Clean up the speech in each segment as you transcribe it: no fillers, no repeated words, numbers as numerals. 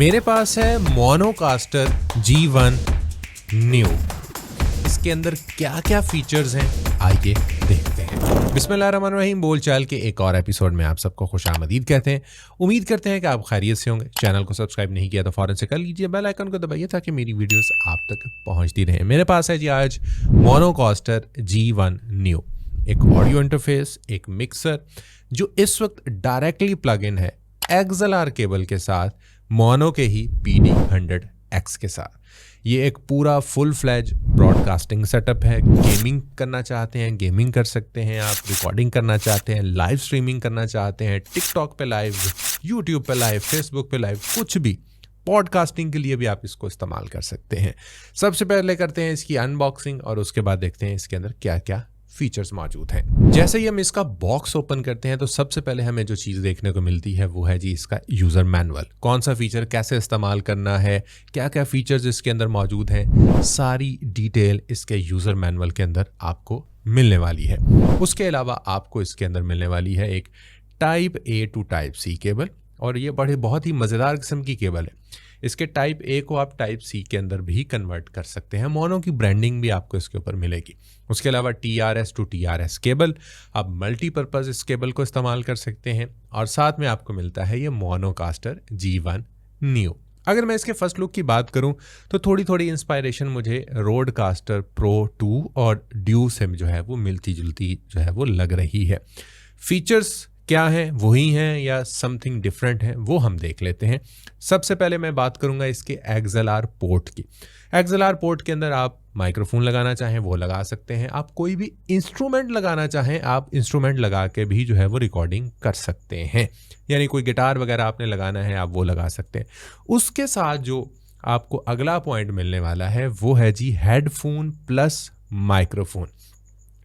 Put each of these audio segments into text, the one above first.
मेरे पास है मोनोकास्टर G1 new. इसके अंदर क्या क्या फीचर्स हैं आइए देखते हैं। बिस्मिल्लाहिर्रहमानिर्रहीम, बोलचाल के एक और एपिसोड में आप सबको खुशामदीद कहते हैं। उम्मीद करते हैं कि आप खैरियत से होंगे। चैनल को सब्सक्राइब नहीं किया तो फौरन से कर लीजिए, बेल आइकन को दबाइए ताकि मेरी वीडियोस आप तक पहुंचती रहें। मेरे पास है जी आज मोनोकास्टर G1 न्यू, एक ऑडियो इंटरफेस, एक मिक्सर जो इस वक्त डायरेक्टली प्लग इन है XLR केबल के साथ, मोनो के ही PD100X के साथ। ये एक पूरा फुल फ्लैज ब्रॉडकास्टिंग सेटअप है। गेमिंग करना चाहते हैं, गेमिंग कर सकते हैं आप। रिकॉर्डिंग करना चाहते हैं, लाइव स्ट्रीमिंग करना चाहते हैं, टिकटॉक पे लाइव, यूट्यूब पे लाइव, फेसबुक पे लाइव, कुछ भी पॉडकास्टिंग के लिए भी आप इसको इस्तेमाल कर सकते हैं। सबसे पहले करते हैं इसकी अनबॉक्सिंग और उसके बाद देखते हैं इसके अंदर क्या क्या फीचर्स मौजूद हैं। जैसे ही हम इसका बॉक्स ओपन करते हैं तो सबसे पहले हमें जो चीज़ देखने को मिलती है वो है जी इसका यूज़र मैनुअल। कौन सा फीचर कैसे इस्तेमाल करना है, क्या क्या फीचर्स इसके अंदर मौजूद हैं, सारी डिटेल इसके यूज़र मैनुअल के अंदर आपको मिलने वाली है। उसके अलावा आपको इसके अंदर मिलने वाली है एक type A to type C cable, और ये बहुत ही मज़ेदार किस्म की केबल है। इसके टाइप A को आप टाइप C के अंदर भी कन्वर्ट कर सकते हैं। मोनो की ब्रांडिंग भी आपको इसके ऊपर मिलेगी। उसके अलावा TRS टू TRS केबल, आप मल्टीपर्पज़ इस केबल को इस्तेमाल कर सकते हैं। और साथ में आपको मिलता है ये मोनोकास्टर G1 न्यू। अगर मैं इसके फर्स्ट लुक की बात करूं तो थोड़ी इंस्पायरेशन मुझे रोडकास्टर प्रो 2 और ड्यू से जो है वो मिलती जुलती जो है वो लग रही है। फीचर्स क्या हैं, वही हैं या समथिंग डिफरेंट है, वो हम देख लेते हैं। सबसे पहले मैं बात करूंगा इसके XLR पोर्ट की। XLR पोर्ट के अंदर आप माइक्रोफोन लगाना चाहें वो लगा सकते हैं। आप कोई भी इंस्ट्रूमेंट लगाना चाहें आप इंस्ट्रूमेंट लगा के भी जो है वो रिकॉर्डिंग कर सकते हैं। यानी कोई गिटार वगैरह आपने लगाना है आप वो लगा सकते हैं। उसके साथ जो आपको अगला पॉइंट मिलने वाला है वो है जी हेडफोन प्लस माइक्रोफोन।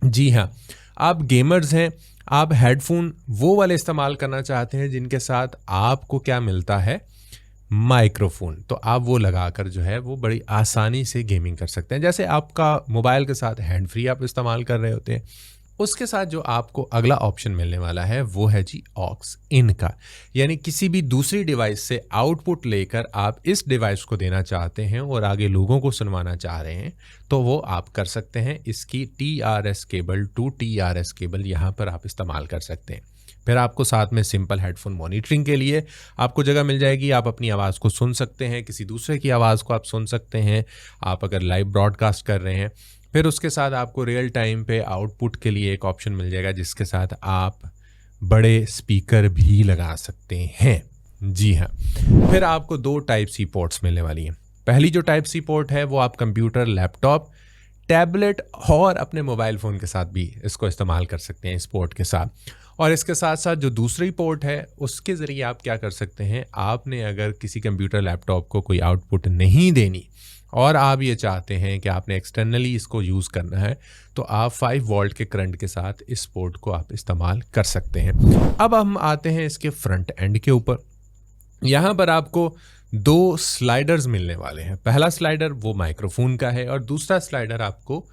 जी हाँ, आप गेमर्स हैं, आप हेडफोन वो वाले इस्तेमाल करना चाहते हैं जिनके साथ आपको क्या मिलता है, माइक्रोफोन, तो आप वो लगाकर जो है वो बड़ी आसानी से गेमिंग कर सकते हैं। जैसे आपका मोबाइल के साथ हैंड फ्री आप इस्तेमाल कर रहे होते हैं, उसके साथ जो आपको अगला ऑप्शन मिलने वाला है वो है जी ऑक्स इन का। यानी किसी भी दूसरी डिवाइस से आउटपुट लेकर आप इस डिवाइस को देना चाहते हैं और आगे लोगों को सुनवाना चाह रहे हैं तो वो आप कर सकते हैं। इसकी TRS cable to TRS cable यहाँ पर आप इस्तेमाल कर सकते हैं। फिर आपको साथ में सिंपल हेडफोन मॉनिटरिंग के लिए आपको जगह मिल जाएगी। आप अपनी आवाज़ को सुन सकते हैं, किसी दूसरे की आवाज़ को आप सुन सकते हैं, आप अगर लाइव ब्रॉडकास्ट कर रहे हैं। फिर उसके साथ आपको रियल टाइम पे आउटपुट के लिए एक ऑप्शन मिल जाएगा जिसके साथ आप बड़े स्पीकर भी लगा सकते हैं। जी हाँ, फिर आपको 2 टाइप C पोर्ट्स मिलने वाली हैं। पहली जो टाइप C पोर्ट है वो आप कंप्यूटर, लैपटॉप, टैबलेट और अपने मोबाइल फ़ोन के साथ भी इसको इस्तेमाल कर सकते हैं इस पोर्ट के साथ। और इसके साथ साथ जो दूसरी पोर्ट है उसके ज़रिए आप क्या कर सकते हैं, आपने अगर किसी कंप्यूटर लैपटॉप को कोई आउटपुट नहीं देनी और आप ये चाहते हैं कि आपने एक्सटर्नली इसको यूज़ करना है तो आप 5 वोल्ट के करंट के साथ इस पोर्ट को आप इस्तेमाल कर सकते हैं। अब हम आते हैं इसके फ्रंट एंड के ऊपर। यहाँ पर आपको 2 स्लाइडर्स मिलने वाले हैं। पहला स्लाइडर वो माइक्रोफोन का है और दूसरा स्लाइडर आपको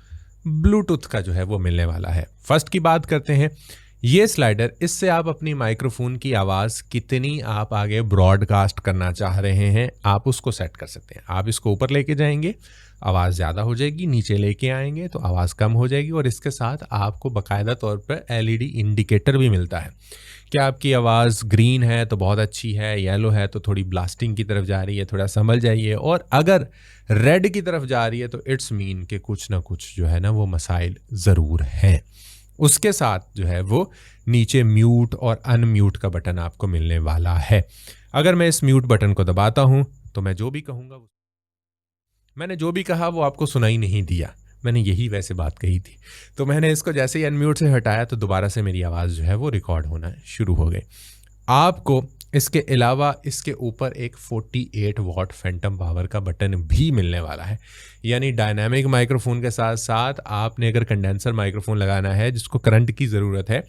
ब्लूटूथ का जो है वो मिलने वाला है। फर्स्ट की बात करते हैं। ये स्लाइडर, इससे आप अपनी माइक्रोफोन की आवाज़ कितनी आप आगे ब्रॉडकास्ट करना चाह रहे हैं आप उसको सेट कर सकते हैं। आप इसको ऊपर लेके जाएंगे, आवाज़ ज़्यादा हो जाएगी, नीचे लेके आएंगे तो आवाज़ कम हो जाएगी। और इसके साथ आपको बाकायदा तौर पर LED इंडिकेटर भी मिलता है कि आपकी आवाज़ ग्रीन है तो बहुत अच्छी है, येलो है तो थोड़ी ब्लास्टिंग की तरफ जा रही है, थोड़ा संभल जाइए, और अगर रेड की तरफ जा रही है तो इट्स मीन कि कुछ ना कुछ जो है ना वो मसाइल ज़रूर हैं। उसके साथ जो है वो नीचे म्यूट और अनम्यूट का बटन आपको मिलने वाला है। अगर मैं इस म्यूट बटन को दबाता हूं तो मैं जो भी कहूँगा, मैंने जो भी कहा वो आपको सुनाई नहीं दिया, मैंने यही वैसे बात कही थी। तो मैंने इसको जैसे ही अनम्यूट से हटाया तो दोबारा से मेरी आवाज़ जो है वो रिकॉर्ड होना शुरू हो गई। आपको इसके अलावा इसके ऊपर एक 48 वॉट फैंटम पावर का बटन भी मिलने वाला है। यानी डायनामिक माइक्रोफोन के साथ साथ आपने अगर कंडेंसर माइक्रोफोन लगाना है जिसको करंट की ज़रूरत है,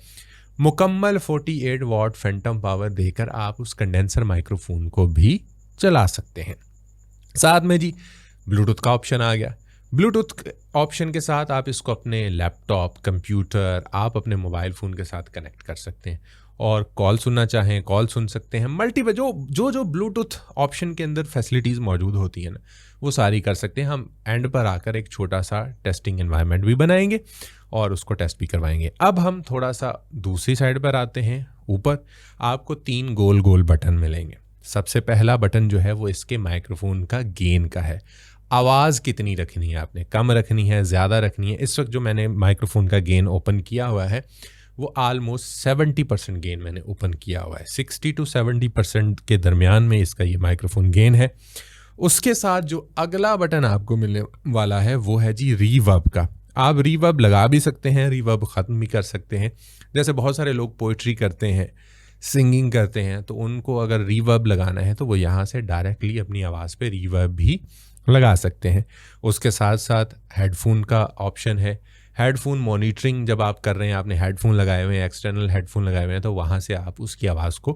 मुकम्मल 48 वॉट फैंटम पावर देकर आप उस कंडेंसर माइक्रोफोन को भी चला सकते हैं। साथ में जी ब्लूटूथ का ऑप्शन आ गया। ब्लूटूथ ऑप्शन के साथ आप इसको अपने लैपटॉप, कंप्यूटर, आप अपने मोबाइल फ़ोन के साथ कनेक्ट कर सकते हैं। और कॉल सुनना चाहें कॉल सुन सकते हैं, मल्टीपल जो ब्लूटूथ ऑप्शन के अंदर फैसिलिटीज़ मौजूद होती हैं ना वो सारी कर सकते हैं। हम एंड पर आकर एक छोटा सा टेस्टिंग एनवायरनमेंट भी बनाएंगे और उसको टेस्ट भी करवाएंगे। अब हम थोड़ा सा दूसरी साइड पर आते हैं। ऊपर आपको 3 गोल गोल बटन मिलेंगे। सबसे पहला बटन जो है वो इसके माइक्रोफोन का गेन का है। आवाज़ कितनी रखनी है आपने, कम रखनी है, ज़्यादा रखनी है। इस वक्त जो मैंने माइक्रोफोन का गेन ओपन किया हुआ है वो ऑलमोस्ट 70% गेन मैंने ओपन किया हुआ है। 60 to 70% के दरमियान में इसका ये माइक्रोफोन गेन है। उसके साथ जो अगला बटन आपको मिलने वाला है वो है जी रीवर्ब का। आप रीवर्ब लगा भी सकते हैं, रीवर्ब ख़त्म भी कर सकते हैं। जैसे बहुत सारे लोग पोइट्री करते हैं, सिंगिंग करते हैं, तो उनको अगर रीवर्ब लगाना है तो वो यहाँ से डायरेक्टली अपनी आवाज़ पे रीवर्ब भी लगा सकते हैं। उसके साथ साथ हेडफोन का ऑप्शन है। हेडफोन मॉनिटरिंग जब आप कर रहे हैं, आपने हेडफोन लगाए हुए हैं, एक्सटर्नल हेडफोन लगाए हुए हैं, तो वहाँ से आप उसकी आवाज़ को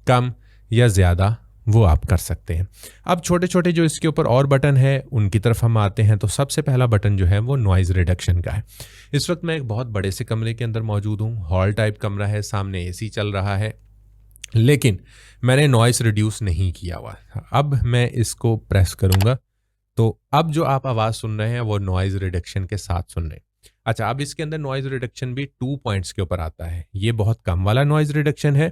कम या ज़्यादा वो आप कर सकते हैं। अब छोटे छोटे जो इसके ऊपर और बटन है उनकी तरफ हम आते हैं। तो सबसे पहला बटन जो है वो नॉइज़ रिडक्शन का है। इस वक्त मैं एक बहुत बड़े से कमरे के अंदर मौजूद हूँ, हॉल टाइप कमरा है, सामने एसी चल रहा है, लेकिन मैंने नॉइज़ रिड्यूस नहीं किया हुआ। अब मैं इसको प्रेस करूँगा तो अब जो आप आवाज़ सुन रहे हैं वो नॉइज़ रिडक्शन के साथ सुन रहे हैं। अच्छा, अब इसके अंदर नॉइज़ रिडक्शन भी 2 पॉइंट्स के ऊपर आता है। ये बहुत कम वाला नॉइज़ रिडक्शन है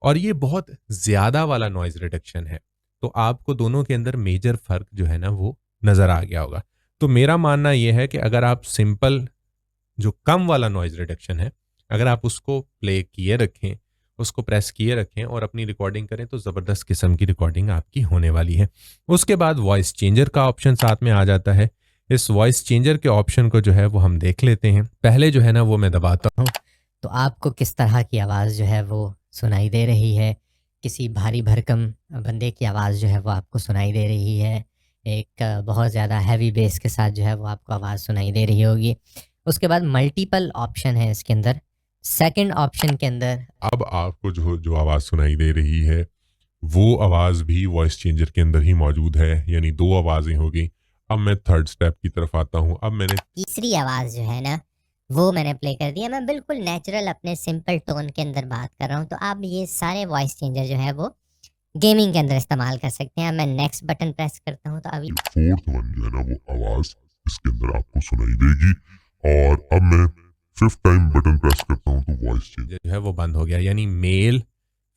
और ये बहुत ज़्यादा वाला नॉइज़ रिडक्शन है। तो आपको दोनों के अंदर मेजर फ़र्क जो है ना वो नज़र आ गया होगा। तो मेरा मानना ये है कि अगर आप सिंपल जो कम वाला नॉइज़ रिडक्शन है अगर आप उसको प्ले किए रखें, उसको प्रेस किए रखें और अपनी रिकॉर्डिंग करें तो ज़बरदस्त किस्म की रिकॉर्डिंग आपकी होने वाली है। उसके बाद वॉइस चेंजर का ऑप्शन साथ में आ जाता है। इस वॉइस चेंजर के ऑप्शन को जो है वो हम देख लेते हैं। पहले जो है ना वो मैं दबाता हूँ तो आपको किस तरह की आवाज़ जो है वो सुनाई दे रही है। किसी भारी भरकम बंदे की आवाज़ जो है वो आपको सुनाई दे रही है। एक बहुत ज़्यादा हैवी बेस के साथ जो है वो आपको आवाज़ सुनाई दे रही होगी। उसके बाद मल्टीपल ऑप्शन है इसके अंदर। सेकंड ऑप्शन के अंदर अब आपको जो आवाज़ सुनाई दे रही है वो आवाज़ भी वॉइस चेंजर के अंदर ही मौजूद है, यानी 2 आवाज़ें हो गई। अब मैं थर्ड स्टेप की तरफ आता हूँ। अब मैंने तीसरी आवाज़ जो है ना वो मैंने प्ले कर दिया। मैं बिल्कुल नेचुरल अपने सिंपल टोन के अंदर बात कर रहा हूँ। तो आप ये सारे वॉइस चेंजर जो है वो गेमिंग के अंदर इस्तेमाल कर सकते हैं। मैं नेक्स्ट बटन प्रेस करता हूँ तो अभी फोर्थ वन जो है ना वो आवाज़ इसके अंदर आपको सुनाई देगी। और अब मैं 5th टाइम बटन प्रेस करता हूँ तो वॉइस चेंजर जो है वो बंद हो गया, यानी मेल,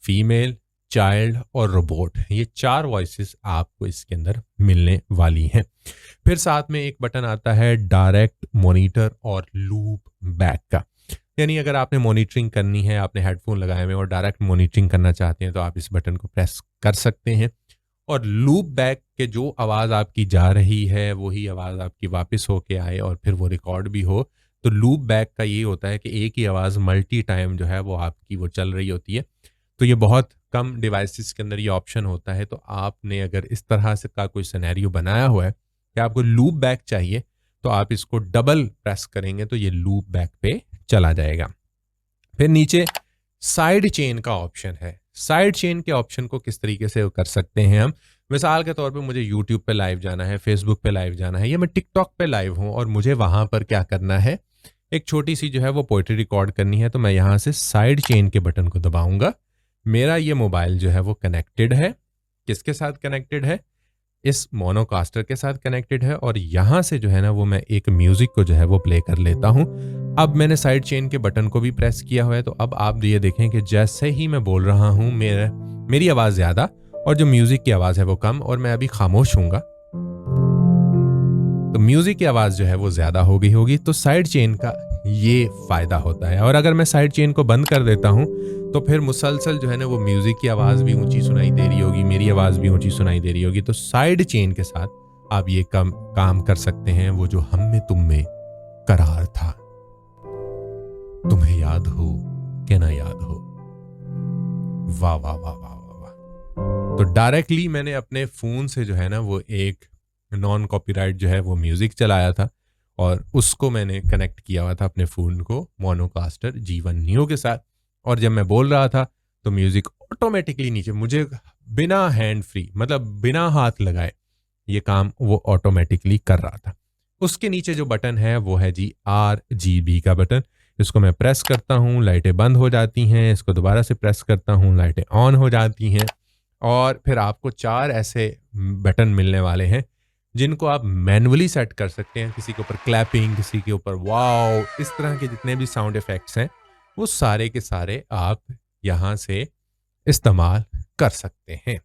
फीमेल, चाइल्ड और रोबोट, ये 4 वॉइसेस आपको इसके अंदर मिलने वाली हैं। फिर साथ में एक बटन आता है डायरेक्ट मॉनिटर और लूप बैक का, यानी अगर आपने मॉनिटरिंग करनी है, आपने हेडफोन लगाए हुए और डायरेक्ट मॉनिटरिंग करना चाहते हैं तो आप इस बटन को प्रेस कर सकते हैं। और लूप बैक के जो आवाज़ आपकी जा रही है वही आवाज़ आपकी वापस होके आए और फिर वो रिकॉर्ड भी हो। तो लूप बैक का ये होता है कि एक ही आवाज़ मल्टी टाइम जो है वो आपकी वो चल रही होती है। तो ये बहुत कम डिवाइसेस के अंदर ये ऑप्शन होता है। तो आपने अगर इस तरह से का कोई सिनेरियो बनाया हुआ है कि आपको लूप बैक चाहिए तो आप इसको डबल प्रेस करेंगे तो ये लूप बैक पे चला जाएगा। फिर नीचे साइड चेन का ऑप्शन है। साइड चेन के ऑप्शन को किस तरीके से कर सकते हैं हम, मिसाल के तौर पे मुझे यूट्यूब पे लाइव जाना है, फेसबुक पे लाइव जाना है, या मैं टिकटॉक पे लाइव हूँ और मुझे वहाँ पर क्या करना है, एक छोटी सी जो है वो पोएट्री रिकॉर्ड करनी है। तो मैं यहाँ से साइड चेन के बटन को दबाऊंगा। मेरा ये मोबाइल जो है वो कनेक्टेड है, किसके साथ कनेक्टेड है, इस मोनोकास्टर के साथ कनेक्टेड है। और यहाँ से जो है ना वो मैं एक म्यूजिक को जो है वो प्ले कर लेता हूँ। अब मैंने साइड चेन के बटन को भी प्रेस किया हुआ है। तो अब आप ये देखें कि जैसे ही मैं बोल रहा हूँ मेरी आवाज़ ज़्यादा और जो म्यूजिक की आवाज़ है वो कम, और मैं अभी खामोश हूँगा तो म्यूजिक की आवाज़ जो है वो ज़्यादा हो गई होगी। तो साइड चेन का ये फ़ायदा होता है। और अगर मैं साइड चेन को बंद कर देता हूँ तो फिर मुसलसल जो है ना वो म्यूजिक की आवाज़ भी ऊंची सुनाई दे रही होगी, मेरी आवाज़ भी ऊंची सुनाई दे रही होगी। तो साइड चेन के साथ आप ये काम कर सकते हैं। वो जो हम में तुम में करार था, तुम्हें याद हो कि ना याद हो, वाह वाह वाह वाह वाह वाह। तो डायरेक्टली मैंने अपने फ़ोन से जो है ना वो एक नॉन कॉपीराइट जो है वो म्यूज़िक चलाया था और उसको मैंने कनेक्ट किया हुआ था अपने फ़ोन को मोनोकास्टर G1 Neo के साथ। और जब मैं बोल रहा था तो म्यूज़िक ऑटोमेटिकली नीचे, मुझे बिना हैंड फ्री मतलब बिना हाथ लगाए ये काम वो ऑटोमेटिकली कर रहा था। उसके नीचे जो बटन है वो है जी RGB का बटन। इसको मैं प्रेस करता हूँ, लाइटें बंद हो जाती हैं, इसको दोबारा से प्रेस करता हूँ, लाइटें ऑन हो जाती हैं। और फिर आपको 4 ऐसे बटन मिलने वाले हैं जिनको आप मैनुअली सेट कर सकते हैं। किसी के ऊपर क्लैपिंग, किसी के ऊपर वाओ, इस तरह के जितने भी साउंड इफ़ेक्ट्स हैं वो सारे के सारे आप यहाँ से इस्तेमाल कर सकते हैं।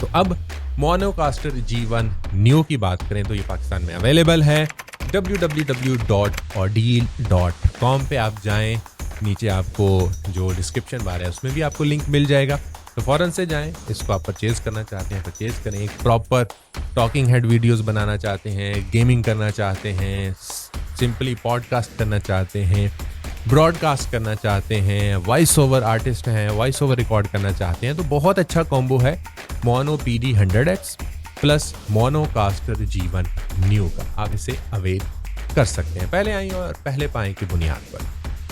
तो अब मोनोकास्टर G1 न्यू की बात करें तो ये पाकिस्तान में अवेलेबल है। www.audil.com पे आप जाएं, नीचे आपको जो डिस्क्रिप्शन बार है उसमें भी आपको लिंक मिल जाएगा, तो फ़ौरन से जाएं। इसको आप परचेज़ करना चाहते हैं परचेज़ करें। एक प्रॉपर टॉकिंग हेड वीडियोस बनाना चाहते हैं, गेमिंग करना चाहते हैं, सिंपली पॉडकास्ट करना चाहते हैं, ब्रॉडकास्ट करना चाहते हैं, वॉइस ओवर आर्टिस्ट हैं, वॉइस ओवर रिकॉर्ड करना चाहते हैं, तो बहुत अच्छा कॉम्बो है mono PD 100X plus monocaster G1 new का। आप इसे अवेल कर सकते हैं पहले आएँ और पहले पाएँ की बुनियाद पर।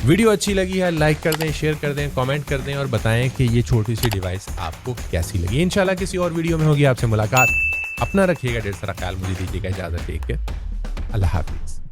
वीडियो अच्छी लगी है लाइक कर दें, शेयर कर दें, कमेंट कर दें और बताएं कि ये छोटी सी डिवाइस आपको कैसी लगी। इंशाल्लाह किसी और वीडियो में होगी आपसे मुलाकात। अपना रखिएगा ढेर सारा ख्याल, मुझे दीजिएगा इजाज़त। टेक केयर, अल्लाह हाफिज़।